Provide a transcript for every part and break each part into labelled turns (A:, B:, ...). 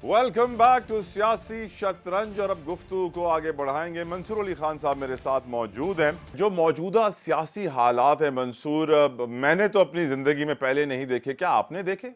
A: Welcome back to सियासी शतरंज। और अब गुफ्तगू को आगे बढ़ाएंगे। मंसूर अली खान साहब मेरे साथ मौजूद हैं। जो मौजूदा सियासी हालात है मंसूर, मैंने तो अपनी जिंदगी में पहले नहीं देखे, क्या आपने देखे?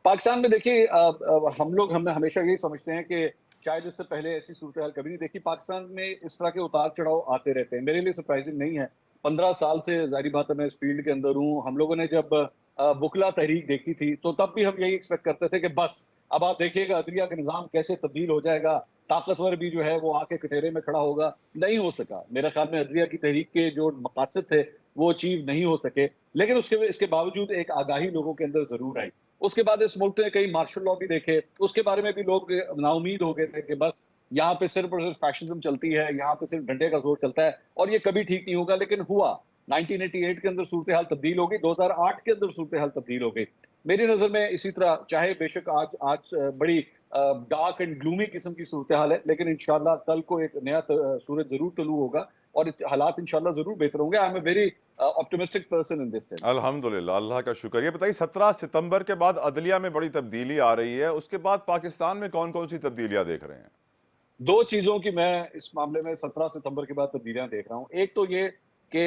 B: पाकिस्तान में देखिए, हम हमेशा यही समझते हैं कि शायद इससे पहले ऐसी सूरत हाल कभी नहीं देखी। पाकिस्तान में इस तरह के उतार चढ़ाव आते रहते हैं। मेरे लिए सरप्राइजिंग नहीं है। 15 साल से जारी बात है मैं इस फील्ड के अंदर हूँ। हम लोगों ने जब बुकला तहरीक देखी थी तो तब भी हम यही एक्सपेक्ट करते थे कि बस अब आप देखिएगा अदलिया का निज़ाम कैसे तब्दील हो जाएगा, ताकतवर भी जो है वो आके कटहरे में खड़ा होगा। नहीं हो सका। मेरे ख्याल में अदलिया की तहरीक के जो मकासद थे वो अचीव नहीं हो सके, लेकिन उसके इसके बावजूद एक आगाही लोगों के अंदर जरूर आई। उसके बाद इस मुल्क ने कई मार्शल लॉ भी देखे, उसके बारे में भी लोग नाउमीद हो गए थे कि बस यहाँ पे सिर्फ और सिर्फ फैशिज्म चलती है, यहाँ पे सिर्फ डंडे का जोर चलता है और ये कभी ठीक नहीं होगा। लेकिन हुआ। 1988 के अंदर सूरत हाल तब्दील हो गई, 2008 के अंदर सूरत हाल तब्दील हो गई। मेरी नजर में इसी तरह, चाहे बेशक आज आज बड़ी डार्क एंड ग्लूमी किस्म की सूरत हाल है, लेकिन इंशाल्लाह कल को एक नया सूरज जरूर तलू होगा और हालात इंशाल्लाह जरूर बेहतर होंगे। I am a very optimistic person in this sense.
A: अल्हम्दुलिल्लाह, अल्लाह का शुक्र। ये बताइए, 17 सितंबर के बाद अदलिया में बड़ी तब्दीली आ रही है, उसके बाद पाकिस्तान में कौन कौन सी तब्दीलियां देख रहे हैं?
B: दो चीजों की मैं इस मामले में 17 सितंबर के बाद तब्दीलियां देख रहा हूँ। एक तो ये कि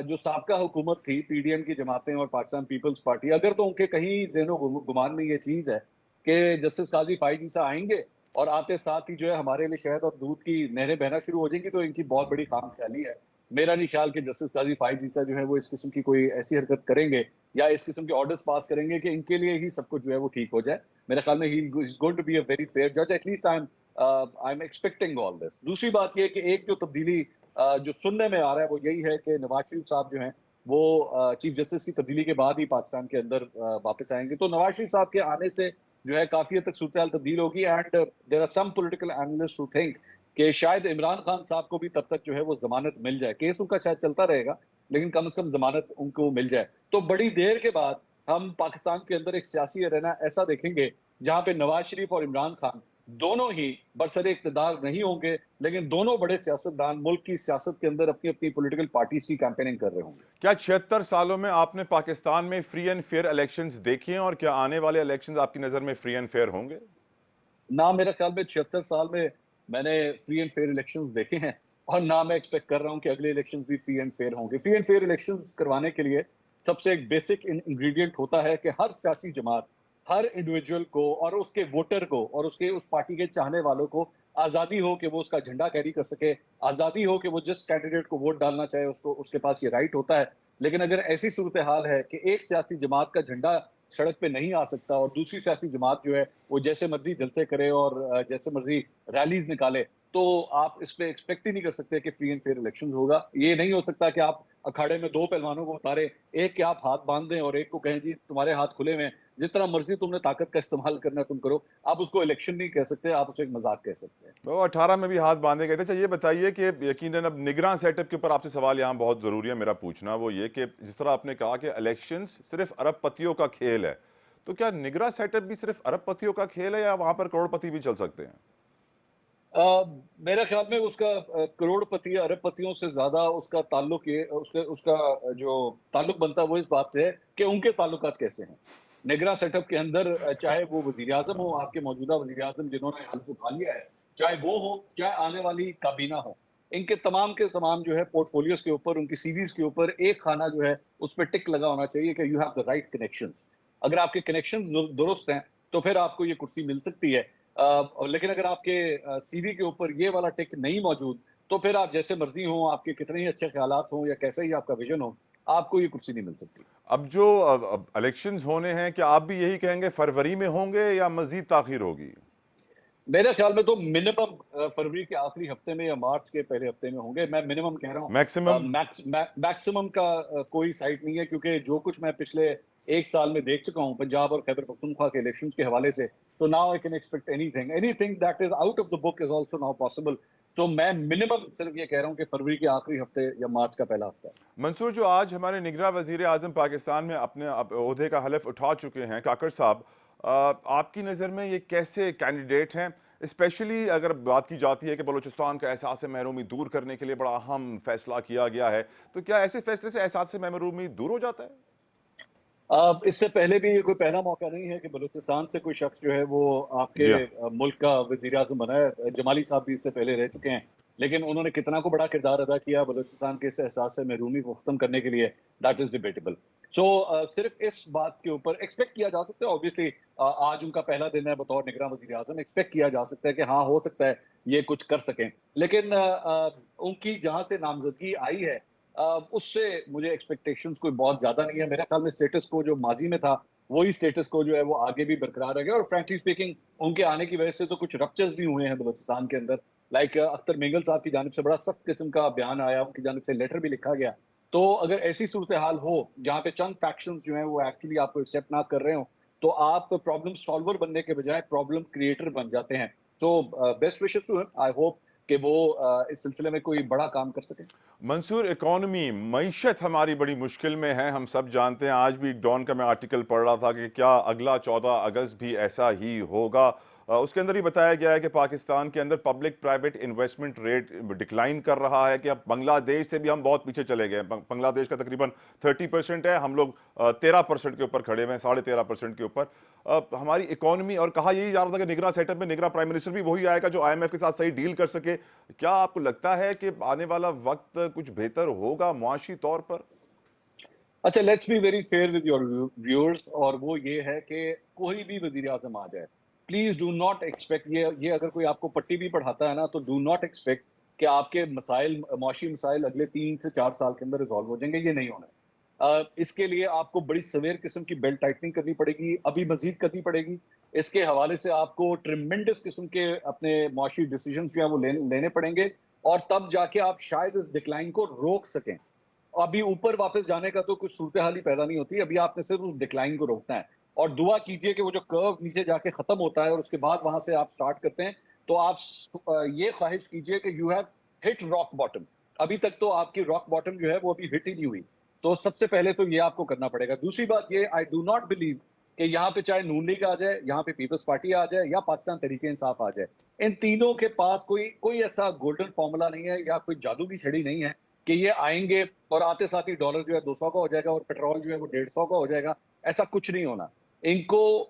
B: जो साबका हुकूमत थी, पीडीएम की जमातें और पाकिस्तान पीपल्स पार्टी, अगर तो उनके कहीं ज़हनो गुमान में ये चीज है कि जस्टिस काजी फाइज ईसा आएंगे और आते साथ ही जो है हमारे लिए शहद और दूध की नहरें बहना शुरू हो जाएंगी, तो इनकी बहुत बड़ी खामख्याली है। मेरा नहीं ख्याल कि जस्टिस काजी फाइज ईसा जो है वो इस किस्म की कोई ऐसी हरकत करेंगे या इस किस्म के ऑर्डर्स पास करेंगे कि इनके लिए ही सब कुछ जो है वो ठीक हो जाए। मेरे ख्याल में he is going to be a very fair जज, at least I am expecting all this. दूसरी बात ये कि एक जो तब्दीली जो सुनने में आ रहा है वो यही है कि नवाज शरीफ साहब जो हैं वो चीफ जस्टिस की तब्दीली के बाद ही पाकिस्तान के अंदर वापस आएंगे। तो नवाज शरीफ साहब के आने से जो है काफी हद तक सूरत हाल तब्दील होगी। And there are some political analyst who think कि शायद इमरान खान साहब को भी तब तक जो है वो जमानत मिल जाए। केस उनका शायद चलता रहेगा, लेकिन कम से कम जमानत उनको मिल जाए। तो बड़ी देर के बाद हम पाकिस्तान के अंदर एक सियासी अरेना ऐसा देखेंगे जहां पे नवाज शरीफ और इमरान खान दोनों ही बरसरे इक़्तिदार नहीं होंगे, लेकिन दोनों बड़े सियासतदान मुल्क की सियासत के अंदर अपनी अपनी पॉलिटिकल पार्टीज की कैंपेनिंग कर रहे होंगे।
A: क्या 76 सालों में आपने पाकिस्तान में फ्री एंड फेयर इलेक्शंस देखे हैं, और क्या आने वाले इलेक्शंस आपकी नजर में फ्री एंड फेयर होंगे?
B: ना मेरे ख्याल में 76 साल में मैंने फ्री एंड फेयर इलेक्शंस देखे हैं, और ना मैं एक्सपेक्ट कर रहा हूं कि अगले इलेक्शंस भी फ्री एंड फेयर होंगे। फ्री एंड फेयर इलेक्शंस करवाने के लिए सबसे एक बेसिक इंग्रेडिएंट होता है कि हर सियासी जमात, हर इंडिविजुअल को और उसके वोटर को और उसके उस पार्टी के चाहने वालों को आजादी हो कि वो उसका झंडा कैरी कर सके, आजादी हो कि वो जिस कैंडिडेट को वोट डालना चाहे उसको उसके पास ये राइट होता है। लेकिन अगर ऐसी सूरत हाल है कि एक सियासी जमात का झंडा सड़क पे नहीं आ सकता और दूसरी सियासी जमात जो है वो जैसे मर्जी जलसे करे और जैसे मर्जी रैलीज निकाले, तो आप इस पे एक्सपेक्ट ही नहीं कर सकते कि फ्री एंड फेयर इलेक्शन होगा। ये नहीं हो सकता कि आप अखाड़े में दो पहलवानों को उतारे, एक के आप हाथ बांध दें और एक को कहें जी तुम्हारे हाथ खुले हुए हैं, जितना मर्जी तुमने ताकत का इस्तेमाल करना है तुम करो। आप उसको इलेक्शन नहीं कह सकते, आप उसे एक मजाक कह सकते हैं।
A: वो 18 में भी हाथ बांधे गए थे। अच्छा, ये बताइए कि यकीनन अब निगरान सेटअप के ऊपर आपसे सवाल यहाँ बहुत ज़रूरी है मेरा पूछना, वो ये कि जिस तरह आपने कहा कि इलेक्शंस सिर्फ अरबपतियों का खेल है, तो क्या निगरान सेटअप भी सिर्फ अरबपतियों का खेल है, या वहाँ पर करोड़पति भी चल सकते हैं?
B: मेरे ख्याल में उसका करोड़पति या अरबपतियों से ज्यादा उसका ताल्लुक ये उसका उसका जो ताल्लुक बनता है वो इस बात से है कि उनके ताल्लुकात कैसे हैं। निगरान सेटअप के अंदर चाहे वो वजीर आजम हो, आपके मौजूदा वजीर आजम जिन्होंने हल्फ उठा लिया है, चाहे वो हो, चाहे आने वाली काबीना हो, इनके तमाम के तमाम जो है पोर्टफोलियोज के ऊपर, उनकी सीवीज के ऊपर एक खाना जो है उस पर टिक लगा होना चाहिए कि you have the right connections. अगर आपके कनेक्शंस दुरुस्त हैं तो फिर आपको ये कुर्सी मिल सकती है। लेकिन अगर आपके सीवी के ऊपर ये वाला टिक नहीं मौजूद, तो फिर आप जैसे मर्जी हो, आपके कितने ही अच्छे ख्यालात हों या कैसे ही आपका विजन हो, आपको ये कुर्सी नहीं मिल सकती।
A: अब जो इलेक्शंस होने हैं, क्या आप भी यही कहेंगे फरवरी में होंगे या मजीद ताखीर होगी?
B: मेरे ख्याल में तो मिनिमम फरवरी के आखिरी हफ्ते में या मार्च के पहले हफ्ते में होंगे। मैं मिनिमम कह रहा हूँ।
A: मैक्सिमम?
B: मैक्सिमम का कोई साइट नहीं है, क्योंकि जो कुछ मैं पिछले एक साल में देख चुका हूँ पंजाब और खैबर पख्तूनख्वा के इलेक्शंस के हवाले से, तो now I can expect anything anything that is out of the book is also now possible. तो मैं मिनिमम सिर्फ ये कह रहा हूँ कि फरवरी के आखिरी हफ्ते या मार्च का पहला हफ्ता।
A: मंसूर, जो आज हमारे निगरान वजीर आजम पाकिस्तान में अपने ओहदे का हलफ उठा चुके हैं, काकर साहब, आपकी नज़र में ये कैसे कैंडिडेट हैं? स्पेशली अगर बात की जाती है कि बलूचिस्तान का एहसास महरूमी दूर करने के लिए बड़ा अहम फैसला किया गया है, तो क्या ऐसे फैसले से एहसास महरूमी दूर हो जाता है?
B: इससे पहले भी ये कोई पहला मौका नहीं है कि बलूचिस्तान से कोई शख्स जो है वो आपके
A: जी हाँ।
B: मुल्क का वजीर आजम बना है। जमाली साहब भी इससे पहले रह चुके हैं, लेकिन उन्होंने कितना को बड़ा किरदार अदा किया बलूचिस्तान के इस एहसास से महरूमी को खत्म करने के लिए, दैट इज डिबेटेबल। सो सिर्फ इस बात के ऊपर एक्सपेक्ट किया जा सकता है, ऑब्वियसली आज उनका पहला दिन है बतौर निगरान वजीर आजम, एक्सपेक्ट किया जा सकता है कि हाँ हो सकता है ये कुछ कर सकें। लेकिन उनकी जहां से नामजदगी आई है उससे मुझे एक्सपेक्टेशंस कोई बहुत ज्यादा नहीं है। मेरे ख्याल में स्टेटस को जो माजी में था वही स्टेटस को जो है वो आगे भी बरकरार रहेगा। और फ्रैंकली स्पीकिंग उनके आने की वजह से तो कुछ रप्चर्स भी हुए हैं बलूचिस्तान के अंदर। लाइक अख्तर मेंगल साहब की जानिब से बड़ा सख्त किस्म का बयान आया, उनकी जानिब से लेटर भी लिखा गया। तो अगर ऐसी सूरत हाल हो जहाँ पे चंद फैक्शंस जो हैं वो एक्चुअली आपको एक्सेप्ट ना कर रहे हो, तो आप प्रॉब्लम सॉल्वर बनने के बजाय प्रॉब्लम क्रिएटर बन जाते हैं। तो best wishes to him, I hope कि वो इस सिलसिले में कोई बड़ा काम कर सके।
A: मंसूर, इकॉनमी मईशत हमारी बड़ी मुश्किल में है, हम सब जानते हैं। आज भी डॉन का मैं आर्टिकल पढ़ रहा था कि क्या अगला 14 अगस्त भी ऐसा ही होगा। उसके अंदर ही बताया गया है कि पाकिस्तान के अंदर public private investment rate decline कर रहा है, कि अब बांग्लादेश से भी हम बहुत पीछे चले गए हैं। बांग्लादेश का तकरीबन 30% है, हम लोग 13% के ऊपर खड़े हुए हैं, 13.5% के ऊपर। हमारी इकॉनमी, और कहा यही जा रहा था कि निगरान सेटअप में निगरान प्राइम मिनिस्टर भी वही आएगा जो IMF के साथ सही डील कर सके। क्या आपको लगता है कि आने वाला वक्त कुछ बेहतर होगा मुआशी तौर पर?
B: अच्छा, let's be very fair with your viewers, और वो ये है कि कोई भी वजीर आजम आ जाए, प्लीज डू नॉट एक्सपेक्ट, ये अगर कोई आपको पट्टी भी पढ़ाता है ना, तो डू नॉट एक्सपेक्ट कि आपके मसाइल, मुआशी मसाइल अगले 3 से 4 साल के अंदर रिजॉल्व हो जाएंगे। ये नहीं होना है। इसके लिए आपको बड़ी सवेर किस्म की बेल्ट टाइटनिंग करनी पड़ेगी, अभी मजीद करनी पड़ेगी। इसके हवाले से आपको ट्रिमेंडस किस्म के अपने मुआशी डिसीजन जो है वो लेने पड़ेंगे, और तब जाके आप शायद इस डिक्लाइन को रोक सकें। अभी ऊपर वापस जाने का तो कुछ सूरत हाल ही पैदा नहीं होती, अभी आपने सिर्फ उस डिक्लाइन को रोकना है। और दुआ कीजिए कि वो जो कर्व नीचे जाके खत्म होता है और उसके बाद वहां से आप स्टार्ट करते हैं, तो आप ये ख्वाहिश कीजिए कि you have hit rock bottom. अभी तक तो आपकी रॉक बॉटम जो है वो अभी हिट ही नहीं हुई। तो सबसे पहले तो ये आपको करना पड़ेगा। दूसरी बात ये, आई डू नॉट बिलीव कि यहाँ पे चाहे नून लीग आ जाए, यहाँ पे पीपल्स पार्टी आ जाए, या पाकिस्तान तहरीके इंसाफ आ जाए, इन तीनों के पास कोई कोई ऐसा गोल्डन फॉर्मूला नहीं है या कोई जादू की छड़ी नहीं है कि ये आएंगे और आते साथ ही डॉलर जो है 200 का हो जाएगा और पेट्रोल जो है वो 150 का हो जाएगा। ऐसा कुछ नहीं होना। इनको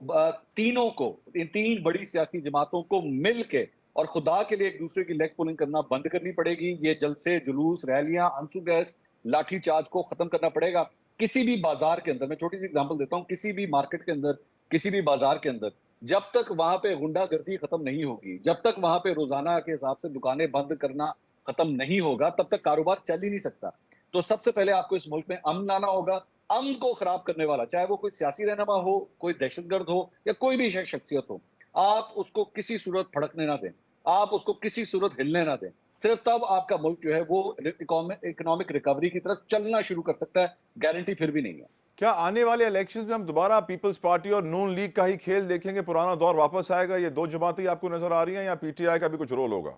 B: तीनों को, इन तीन बड़ी सियासी जमातों को मिल के और खुदा के लिए एक दूसरे की लेग पुलिंग करना बंद करनी पड़ेगी। ये जलसे, जुलूस, रैलियां, आंसू गैस, लाठी चार्ज को खत्म करना पड़ेगा। किसी भी बाजार के अंदर, मैं छोटी सी एग्जांपल देता हूँ, किसी भी मार्केट के अंदर, किसी भी बाजार के अंदर, जब तक वहां पे गुंडागर्दी खत्म नहीं होगी, जब तक वहां पे रोजाना के हिसाब से दुकानें बंद करना खत्म नहीं होगा, तब तक कारोबार चल ही नहीं सकता। तो सबसे पहले आपको इस मुल्क में अमन लाना होगा। अमन को खराब करने वाला, चाहे वो कोई सियासी रहनुमा हो, कोई दहशतगर्द हो, या कोई भी शख्सियत हो, आप उसको किसी सूरत भड़कने ना दें, आप उसको किसी सूरत हिलने ना दें। सिर्फ तब आपका मुल्क जो है वो इकोनॉमिक रिकवरी की तरफ चलना शुरू कर सकता है। गारंटी फिर भी नहीं है।
A: क्या आने वाले इलेक्शंस में हम दोबारा पीपल्स पार्टी और नून लीग का ही खेल देखेंगे, पुराना दौर वापस आएगा? ये दो जमातें आपको नजर आ रही हैं, या PTI का भी कुछ रोल होगा?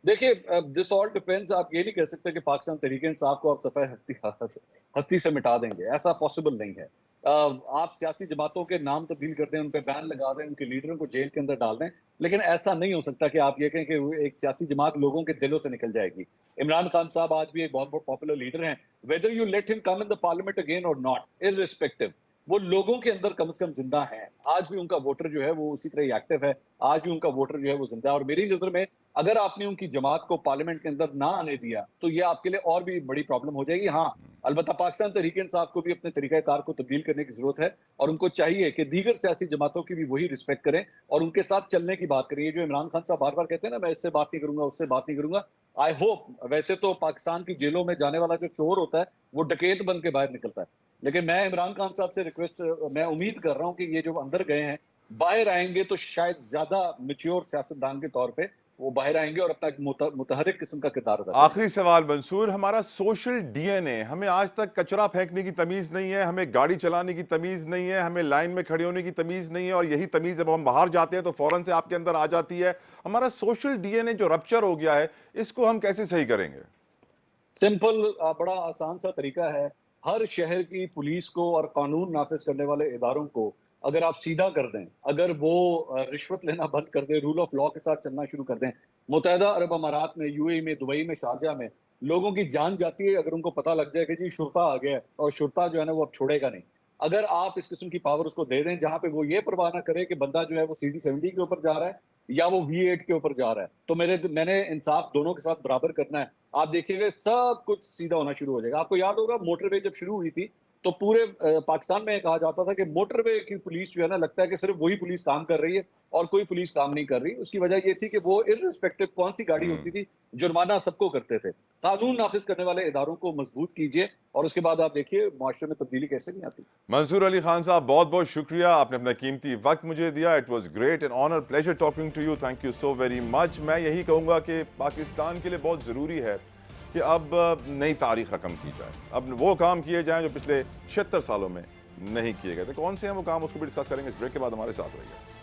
B: देखिए, दिस ऑल डिपेंड्स। आप ये नहीं कह सकते कि पाकिस्तान तहरीक इंसाफ को आप सफाई हस्ती से मिटा देंगे, ऐसा पॉसिबल नहीं है। आप सियासी जमातों के नाम तब्दील कर दें, उन पर बैन लगा दें, उनके लीडरों को जेल के अंदर डाल दें, लेकिन ऐसा नहीं हो सकता कि आप ये कहें कि वो एक सियासी जमात लोगों के दिलों से निकल जाएगी। इमरान खान साहब आज भी एक बहुत बहुत पॉपुलर लीडर हैं। Whether you let him come in the parliament again और नॉट, इररिस्पेक्टिव, वो लोगों के अंदर कम से कम जिंदा है। आज भी उनका वोटर जो है वो उसी तरह एक्टिव है, आज भी उनका वोटर जो है वो जिंदा है। और मेरी नजर में अगर आपने उनकी जमात को पार्लियामेंट के अंदर ना आने दिया, तो ये आपके लिए और भी बड़ी प्रॉब्लम हो जाएगी। हाँ, अलबत्ता पाकिस्तान तहरीक इंसाफ को भी अपने तरीकाकार को तब्दील करने की जरूरत है, और उनको चाहिए कि दीगर सियासी जमातों की भी वही रिस्पेक्ट करें और उनके साथ चलने की बात करें। ये जो इमरान खान साहब बार बार कहते हैं ना, मैं इससे बात नहीं करूंगा, उससे बात नहीं करूंगा, आई होप, वैसे तो पाकिस्तान की जेलों में जाने वाला जो चोर होता है वो डकैत बन के बाहर निकलता है, लेकिन मैं इमरान खान साहब से रिक्वेस्ट, मैं उम्मीद कर रहा हूं कि ये जो अंदर गए हैं बाहर आएंगे तो शायद ज्यादा मेच्योर सियासतदान के तौर पे वो बाहर आएंगे और अपना एक मुतहरिक किस्म का किरदार अदा करेंगे।
A: आखिरी सवाल मंसूर, हमारा सोशल DNA, हमें आज तक कचरा फेंकने की तमीज नहीं है, हमें गाड़ी चलाने की तमीज नहीं है, हमें लाइन में खड़े होने की तमीज नहीं है, और यही तमीज जब हम बाहर जाते हैं तो फौरन से आपके अंदर आ जाती है। हमारा सोशल DNA जो रप्चर हो गया है, इसको हम कैसे सही करेंगे?
B: सिंपल, बड़ा आसान सा तरीका है। हर शहर की पुलिस को और कानून नाफिज करने वाले इदारों को अगर आप सीधा कर दें, अगर वो रिश्वत लेना बंद कर दें, रूल ऑफ लॉ के साथ चलना शुरू कर दें, मुत्तहदा अरब अमारात में, UAE में, दुबई में, शारजा में लोगों की जान जाती है अगर उनको पता लग जाए कि जी शुरता आ गया है, और शुरता जो है ना वो अब छोड़ेगा नहीं। अगर आप इस किस्म की पावर उसको दे दें जहां पे वो ये परवाह ना करे कि बंदा जो है वो CD-70 के ऊपर जा रहा है या वो V8 के ऊपर जा रहा है, तो मैंने इंसाफ दोनों के साथ बराबर करना है। आप देखिएगा सब कुछ सीधा होना शुरू हो जाएगा। आपको याद होगा मोटरवे जब शुरू हुई थी तो पूरे पाकिस्तान में कहा जाता था कि मोटरवे की पुलिस जो है ना, लगता है कि सिर्फ वही पुलिस काम कर रही है और कोई पुलिस काम नहीं कर रही। उसकी वजह ये थी कि वो इर्रिस्पेक्टिव कौन सी गाड़ी होती थी, जुर्माना सबको करते थे। कानून नाफिज करने वाले इदारों को मजबूत कीजिए और उसके बाद आप देखिए मुआशरे में तब्दीली कैसे नहीं आती।
A: मंसूर अली खान साहब, बहुत बहुत शुक्रिया, आपने अपना कीमती वक्त मुझे दिया। It was great and honour, pleasure talking to you, thank you so very much. मैं यही कहूँगा कि पाकिस्तान के लिए बहुत ज़रूरी है कि अब नई तारीख रकम की जाए, अब वो काम किए जाएं जो पिछले 76 सालों में नहीं किए गए थे। कौन से हैं वो काम, उसको भी डिस्कस करेंगे इस ब्रेक के बाद। हमारे साथ रहिए।